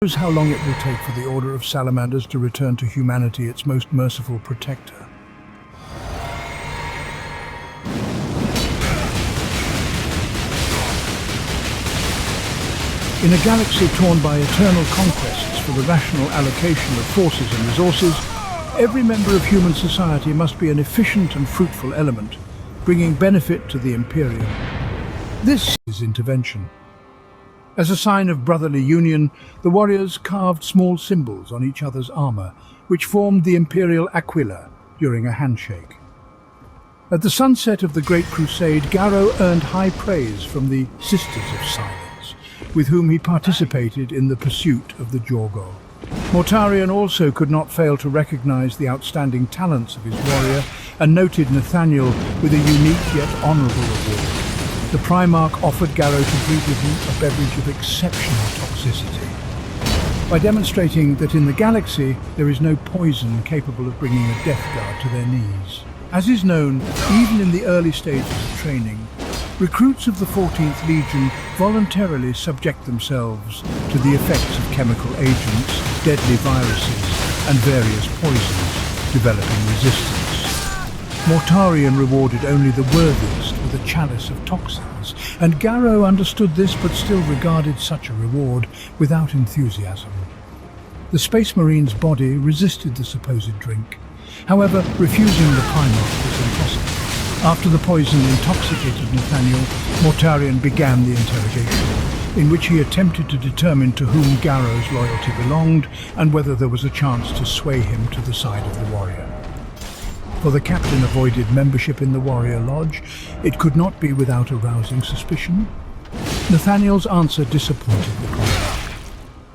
Knows how long it will take for the Order of Salamanders to return to humanity its most merciful protector. In a galaxy torn by eternal conquests for the rational allocation of forces and resources, every member of human society must be an efficient and fruitful element, bringing benefit to the Imperium. This is intervention. As a sign of brotherly union, the warriors carved small symbols on each other's armor, which formed the Imperial Aquila during a handshake. At the sunset of the Great Crusade, Garrow earned high praise from the Sisters of Silence, with whom he participated in the pursuit of the Jorgo. Mortarion also could not fail to recognize the outstanding talents of his warrior and noted Nathaniel with a unique yet honorable award. The Primarch offered Garrow to drink with him a beverage of exceptional toxicity, by demonstrating that in the galaxy there is no poison capable of bringing a Death Guard to their knees. As is known, even in the early stages of training, recruits of the 14th Legion voluntarily subject themselves to the effects of chemical agents, deadly viruses, and various poisons, developing resistance. Mortarion rewarded only the worthiest with a chalice of toxins, and Garrow understood this but still regarded such a reward without enthusiasm. The Space Marine's body resisted the supposed drink. However, refusing the Primarch was impossible. After the poison intoxicated Nathaniel, Mortarion began the interrogation, in which he attempted to determine to whom Garrow's loyalty belonged and whether there was a chance to sway him to the side of the warrior. For the captain avoided membership in the Warrior Lodge, it could not be without arousing suspicion. Nathaniel's answer disappointed the Primarch.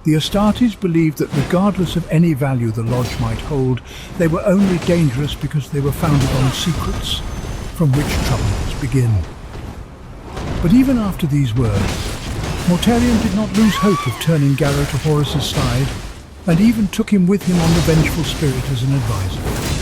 The Astartes believed that regardless of any value the Lodge might hold, they were only dangerous because they were founded on secrets, from which troubles begin. But even after these words, Mortarion did not lose hope of turning Garrow to Horus's side, and even took him with him on the Vengeful Spirit as an advisor.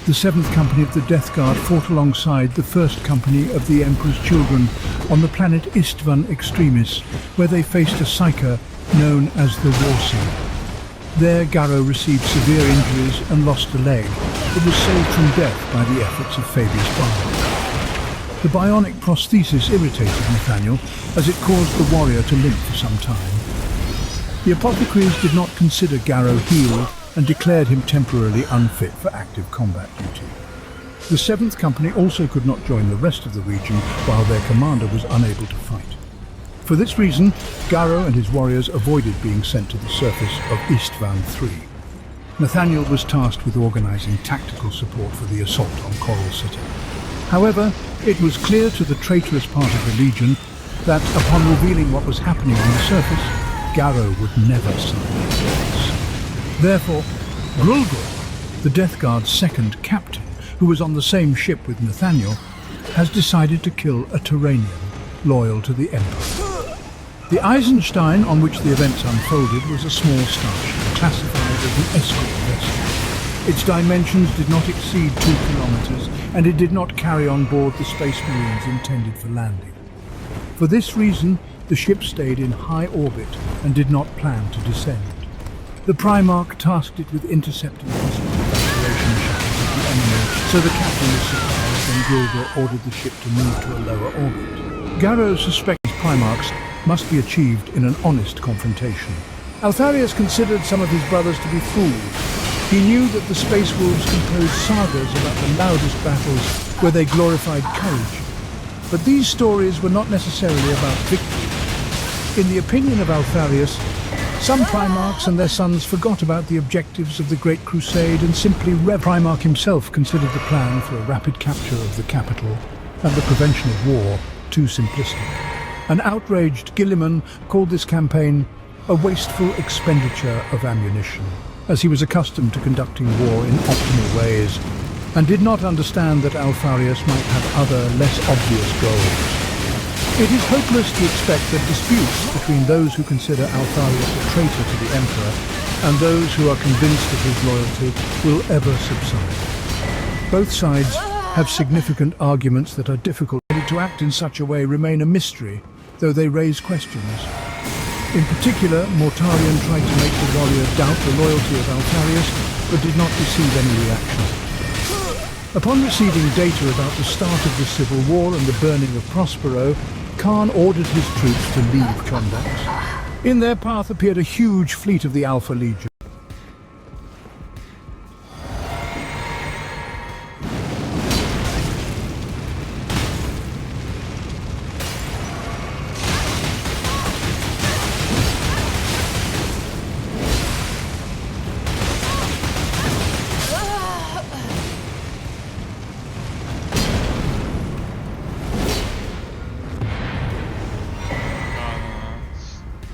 The 7th Company of the Death Guard fought alongside the 1st Company of the Emperor's Children on the planet Istvan Extremis, where they faced a Psyker known as the Warseer. There Garrow received severe injuries and lost a leg, but was saved from death by the efforts of Fabius Bard. The bionic prosthesis irritated Nathaniel, as it caused the warrior to limp for some time. The apothecaries did not consider Garrow healed and declared him temporarily unfit for active combat duty. The 7th Company also could not join the rest of the region while their commander was unable to fight. For this reason, Garrow and his warriors avoided being sent to the surface of Istvan III. Nathaniel was tasked with organizing tactical support for the assault on Coral City. However, it was clear to the traitorous part of the Legion that, upon revealing what was happening on the surface, Garrow would never sign his words. Therefore, Grulgor, the Death Guard's 2nd captain, who was on the same ship with Nathaniel, has decided to kill a Terranian loyal to the Emperor. The Eisenstein on which the events unfolded was a small starship, classified as an escort vessel. Its dimensions did not exceed 2 kilometers, and it did not carry on board the Space Marines intended for landing. For this reason, the ship stayed in high orbit and did not plan to descend. The Primarch tasked it with intercepting possible evacuation shuttles of the enemy, so the captain was surprised when Grulgor ordered the ship to move to a lower orbit. Garrow suspects Primarchs must be achieved in an honest confrontation. Altharius considered some of his brothers to be fools. He knew that the Space Wolves composed sagas about the loudest battles where they glorified courage. But these stories were not necessarily about victory. In the opinion of Altharius, some Primarchs and their sons forgot about the objectives of the Great Crusade and simply Primarch himself considered the plan for a rapid capture of the capital and the prevention of war too simplistic. An outraged Guilliman called this campaign a wasteful expenditure of ammunition, as he was accustomed to conducting war in optimal ways, and did not understand that Altharius might have other, less obvious goals. It is hopeless to expect that disputes between those who consider Altharius a traitor to the Emperor and those who are convinced of his loyalty will ever subside. Both sides have significant arguments that are difficult. To act in such a way remain a mystery, though they raise questions. In particular, Mortarion tried to make the warrior doubt the loyalty of Altarius, but did not receive any reaction. Upon receiving data about the start of the civil war and the burning of Prospero, Khan ordered his troops to leave Chondax. In their path appeared a huge fleet of the Alpha Legion.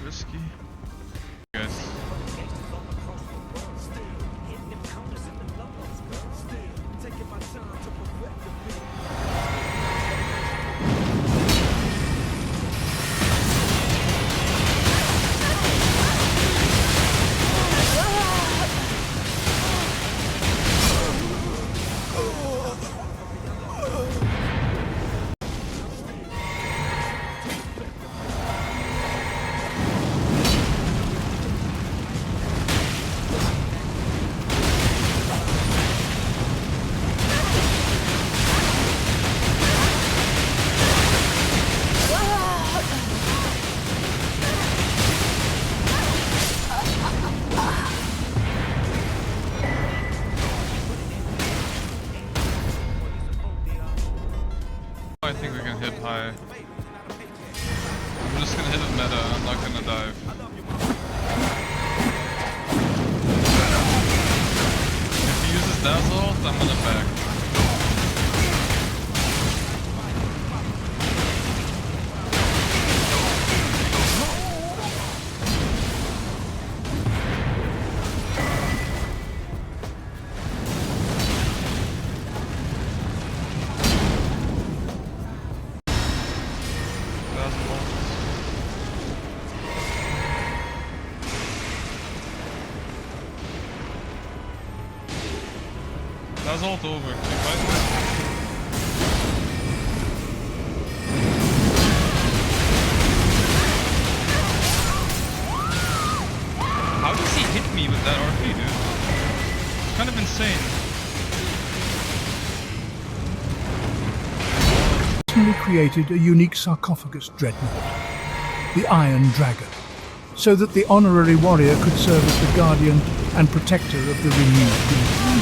Risky. Guys. I think we can hit high. I'm just gonna hit it meta, I'm not gonna dive. If he uses Dazzle, I'm gonna back. That's all over. How does he hit me with that RP, dude? It's kind of insane. Created a unique sarcophagus dreadnought, the Iron Dragon, so that the honorary warrior could serve as the guardian and protector of the renewed kingdom.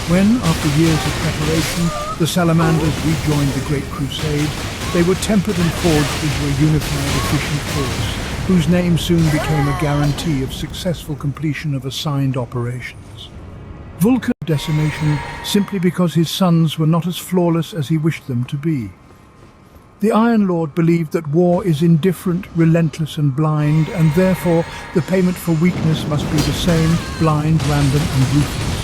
When, after years of preparation, the Salamanders rejoined the Great Crusade, they were tempered and forged into a unified, efficient force, whose name soon became a guarantee of successful completion of assigned operations. Vulcan decimation simply because his sons were not as flawless as he wished them to be. The Iron Lord believed that war is indifferent, relentless and blind, and therefore the payment for weakness must be the same, blind, random and ruthless.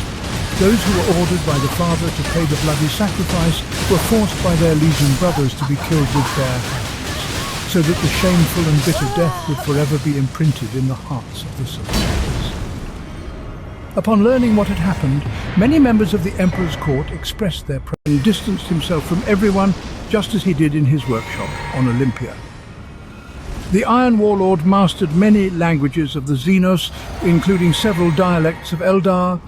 Those who were ordered by the Father to pay the bloody sacrifice were forced by their Legion brothers to be killed with bare hands, so that the shameful and bitter death would forever be imprinted in the hearts of the survivors. Upon learning what had happened, many members of the Emperor's court expressed their pride and distanced himself from everyone, just as he did in his workshop on Olympia. The Iron Warlord mastered many languages of the Xenos, including several dialects of Eldar,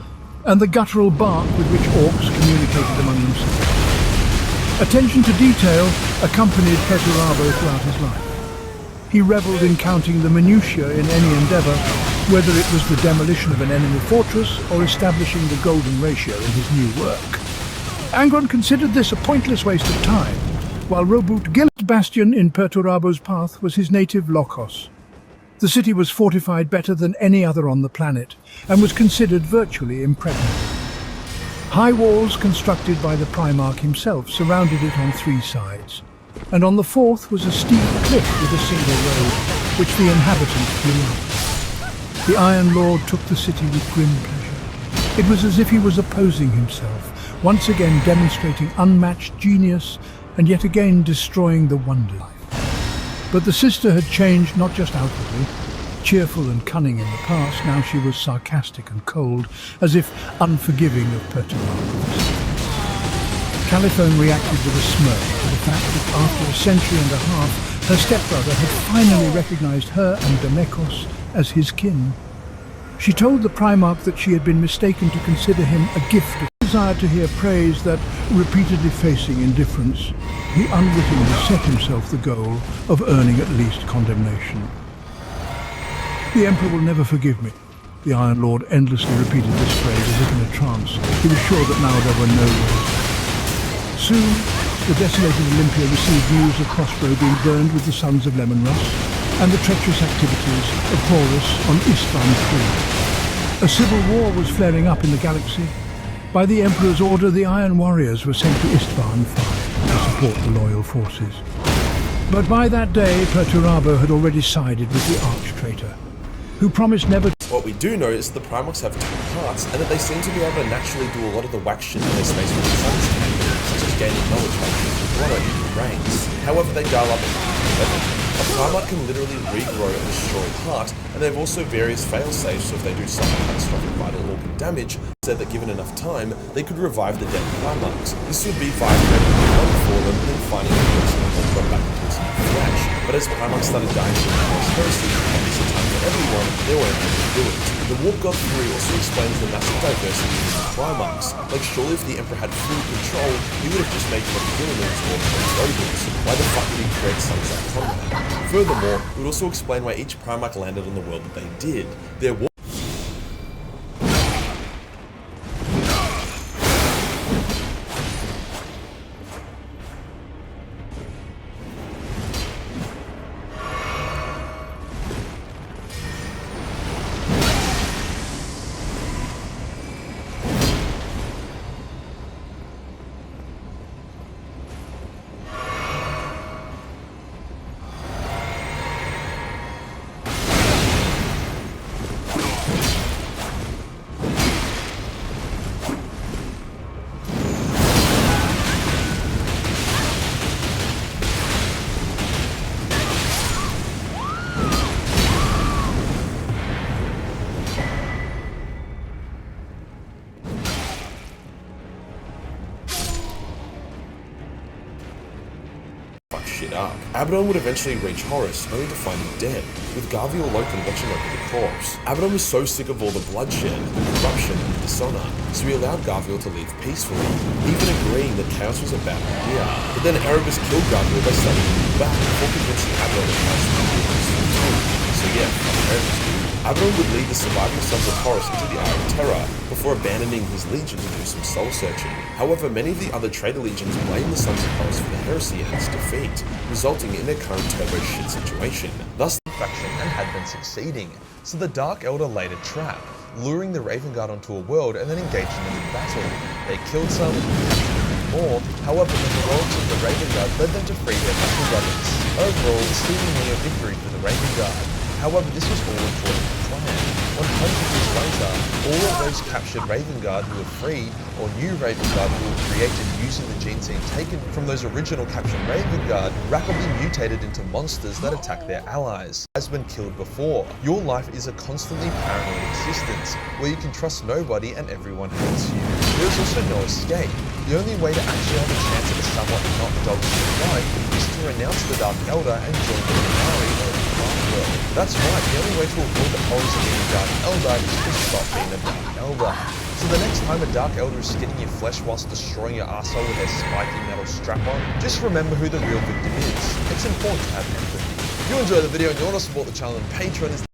and the guttural bark with which orcs communicated among themselves. Attention to detail accompanied Perturabo throughout his life. He revelled in counting the minutiae in any endeavour, whether it was the demolition of an enemy fortress or establishing the golden ratio in his new work. Angron considered this a pointless waste of time, while Robut Gil's bastion in Perturabo's path was his native Lokos. The city was fortified better than any other on the planet, and was considered virtually impregnable. High walls constructed by the Primarch himself surrounded it on 3 sides, and on the 4th was a steep cliff with a single road, which the inhabitants beloved. The Iron Lord took the city with grim pleasure. It was as if he was opposing himself, once again demonstrating unmatched genius, and yet again destroying the wonder life. But the sister had changed not just outwardly. Cheerful and cunning in the past, now she was sarcastic and cold, as if unforgiving of perturbations. Caliphone reacted with a smirk to the fact that after a century and a half, her stepbrother had finally recognized her and Demekos as his kin. She told the Primarch that she had been mistaken to consider him a gift. Desired to hear praise that, repeatedly facing indifference, he unwittingly set himself the goal of earning at least condemnation. The Emperor will never forgive me. The Iron Lord endlessly repeated this phrase as if in a trance. He was sure that now there were no words. Soon, the desolated Olympia received news of Prospero being burned with the sons of Lemonruss and the treacherous activities of Horus on Istvan III. A civil war was flaring up in the galaxy. By the Emperor's order, the Iron Warriors were sent to Istvan V to support the loyal forces. But by that day, Perturabo had already sided with the arch-traitor, who promised never. What we do know is that the Primarchs have two parts, and that they seem to be able to naturally do a lot of the whack shit in their space with the suns can, such as gaining knowledge by drinking blood or eating brains. However, they dial up level. A Primarch can literally regrow and destroy part, and they have also various fail-safes, so if they do suffer catastrophic vital organ damage, said that given enough time, they could revive the dead Primarchs. This would be vitally for them than finding a person and got back into its flesh. But as Primarchs started dying from the Horus heresy, and this time for everyone, they weren't able to do it. The Warp God Theory also explains the massive diversity in the Primarchs. Like, surely if the Emperor had full control, he would have just made Pyramids or Rodents. Why the fuck did he create some like combat? Furthermore, it would also explain why each Primarch landed on the world that they did. Their shit up. Abaddon would eventually reach Horus, only to find him dead, with Garviel Loken watching over the corpse. Abaddon was so sick of all the bloodshed, the corruption, and the dishonor, so he allowed Garviel to live peacefully, even agreeing that chaos was a bad idea. But then Erebus killed Garviel by summoning him back before convincing Abaddon that chaos was good. So yeah, Erebus dude. Abaddon would lead the surviving sons of Horus into the Hour of Terror, before abandoning his legion to do some soul-searching. However, many of the other traitor legions blame the sons of Horus for the heresy and its defeat, resulting in their current turbo shit situation. Thus, the faction and had been succeeding, so the Dark Elder laid a trap, luring the Raven Guard onto a world and then engaging them in battle. They killed some, captured more, however the heroics of the Raven Guard led them to free their battle brothers. Overall, seemingly a victory for the Raven Guard. However, this was all according to plan. 100 years later, all of those captured Raven Guard who were freed, or new Raven Guard who were created using the gene seed taken from those original captured Raven Guard, rapidly mutated into monsters that attack their allies. Has been killed before. Your life is a constantly paranoid existence, where you can trust nobody and everyone hates you. There is also no escape. The only way to actually have a chance at a somewhat not dog-shit life is to renounce the Dark Elder and join the Minari of the Dark World. That's right, the only way to avoid the horrors of being a Dark Elder is to stop being a Dark Elder. So the next time a Dark Elder is skinning your flesh whilst destroying your arsehole with their spiky metal strap-on, just remember who the real victim is. It's important to have empathy. If you enjoyed the video and you want to support the channel, then Patreon is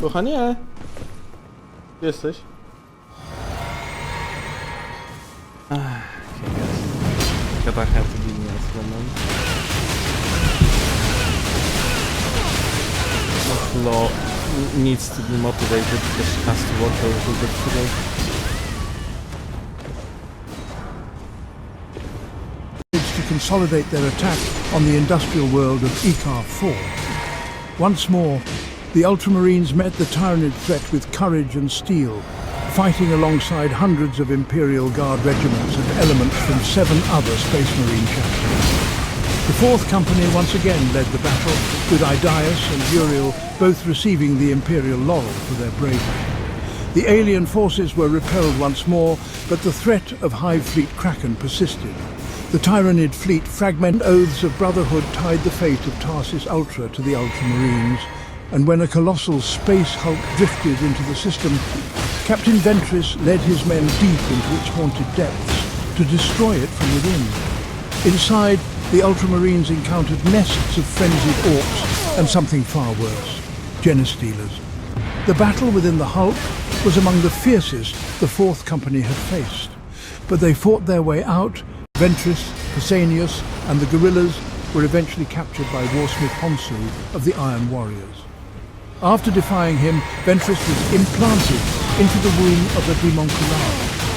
Kochanie! Gdzie jesteś? Okay, guys. God, I have to be near this woman. Law needs to be motivated because she has to watch a little bit today. To consolidate their attack on the industrial world of Ikar 4. Once more, the Ultramarines met the Tyranid threat with courage and steel, fighting alongside hundreds of Imperial Guard regiments and elements from 7 other Space Marine chapters. The 4th Company once again led the battle, with Idias and Uriel both receiving the Imperial laurel for their bravery. The alien forces were repelled once more, but the threat of Hive Fleet Kraken persisted. The Tyranid fleet fragment oaths of brotherhood tied the fate of Tarsis Ultra to the Ultramarines, and when a colossal space hulk drifted into the system, Captain Ventress led his men deep into its haunted depths to destroy it from within. Inside, the Ultramarines encountered nests of frenzied orcs and something far worse, Genestealers. The battle within the hulk was among the fiercest the 4th Company had faced, but they fought their way out. Ventress, Pesanius and the guerrillas were eventually captured by Warsmith Honsu of the Iron Warriors. After defying him, Ventress was implanted into the womb of a Demoncular,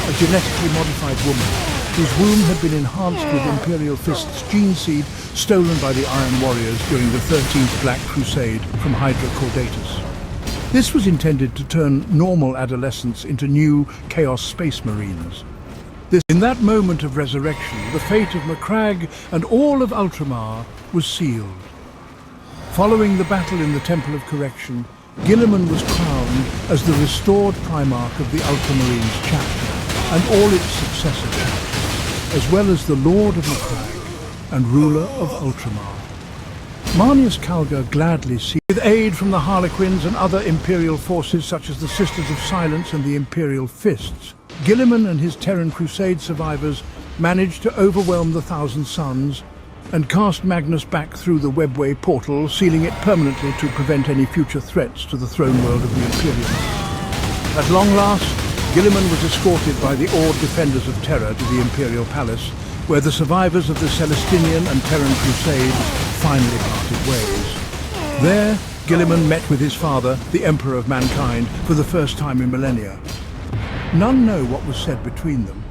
a genetically modified woman, whose womb had been enhanced with Imperial Fist's gene seed stolen by the Iron Warriors during the 13th Black Crusade from Hydra Caudatus. This was intended to turn normal adolescents into new Chaos Space Marines. In that moment of resurrection, the fate of Macragge and all of Ultramar was sealed. Following the battle in the Temple of Correction, Guilliman was crowned as the restored Primarch of the Ultramarines chapter and all its successor chapters, as well as the Lord of Macragge and ruler of Ultramar. Marnius Calgar gladly seized, with aid from the Harlequins and other Imperial forces such as the Sisters of Silence and the Imperial Fists. Guilliman and his Terran Crusade survivors managed to overwhelm the Thousand Suns and cast Magnus back through the Webway portal, sealing it permanently to prevent any future threats to the throne world of the Imperium. At long last, Guilliman was escorted by the awed defenders of Terra to the Imperial Palace, where the survivors of the Celestinian and Terran Crusades finally parted ways. There, Guilliman met with his father, the Emperor of Mankind, for the first time in millennia. None know what was said between them,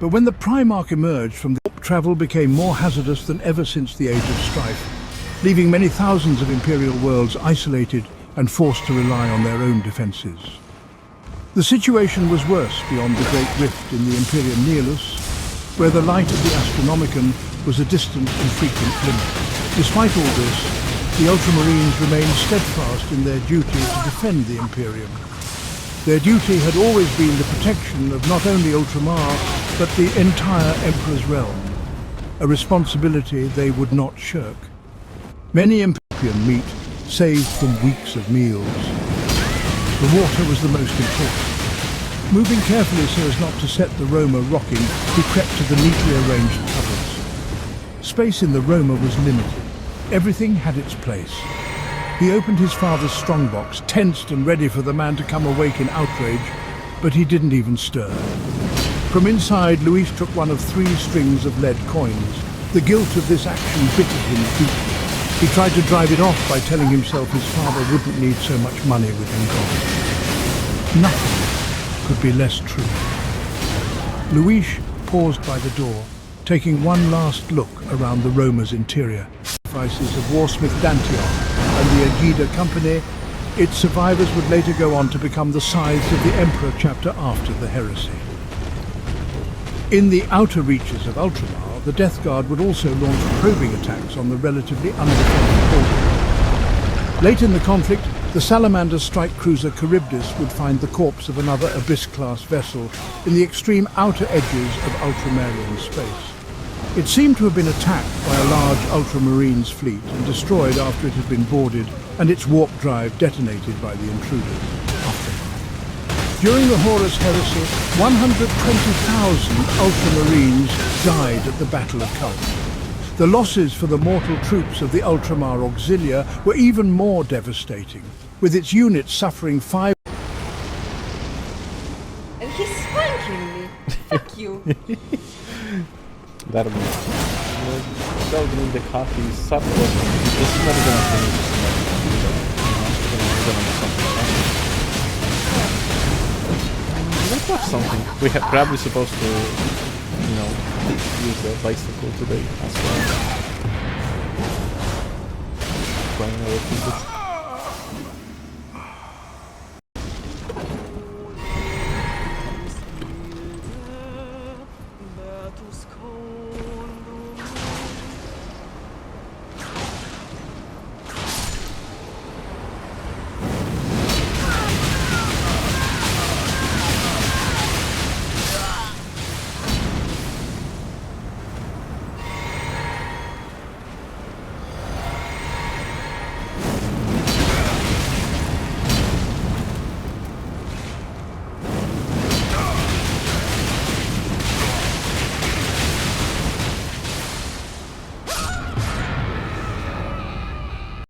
but when the Primarch emerged from the warp, travel became more hazardous than ever since the Age of Strife, leaving many thousands of Imperial worlds isolated and forced to rely on their own defences. The situation was worse beyond the Great Rift in the Imperium Nihilus, where the light of the Astronomicon was a distant and frequent glimmer. Despite all this, the Ultramarines remained steadfast in their duty to defend the Imperium. Their duty had always been the protection of not only Ultramar, but the entire Emperor's realm, a responsibility they would not shirk. Many Imperium meat saved from weeks of meals. The water was the most important. Moving carefully so as not to set the Roma rocking, he crept to the neatly arranged cupboards. Space in the Roma was limited. Everything had its place. He opened his father's strongbox, tensed and ready for the man to come awake in outrage, but he didn't even stir. From inside, Luis took one of 3 strings of lead coins. The guilt of this action bittered him deeply. He tried to drive it off by telling himself his father wouldn't need so much money with him gone. Nothing could be less true. Luis paused by the door, taking one last look around the Roma's interior. Sacrifices of Warsmith Dantion and the Agida Company, its survivors would later go on to become the scythes of the Emperor chapter after the heresy. In the outer reaches of Ultramar, the Death Guard would also launch probing attacks on the relatively undefended border. Late in the conflict, the Salamander strike cruiser Charybdis would find the corpse of another Abyss-class vessel in the extreme outer edges of Ultramarian space. It seemed to have been attacked by a large Ultramarines fleet and destroyed after it had been boarded and its warp drive detonated by the intruders. During the Horus Heresy, 120,000 Ultramarines died at the Battle of Culm. The losses for the mortal troops of the Ultramar Auxilia were even more devastating, with its units suffering 5. And he's spanking me. Fuck you. Darmo. Dał drink the coffee, sub this is not gonna finish. Let's watch something. We are probably supposed to, you know, use the bicycle today as well. Trying our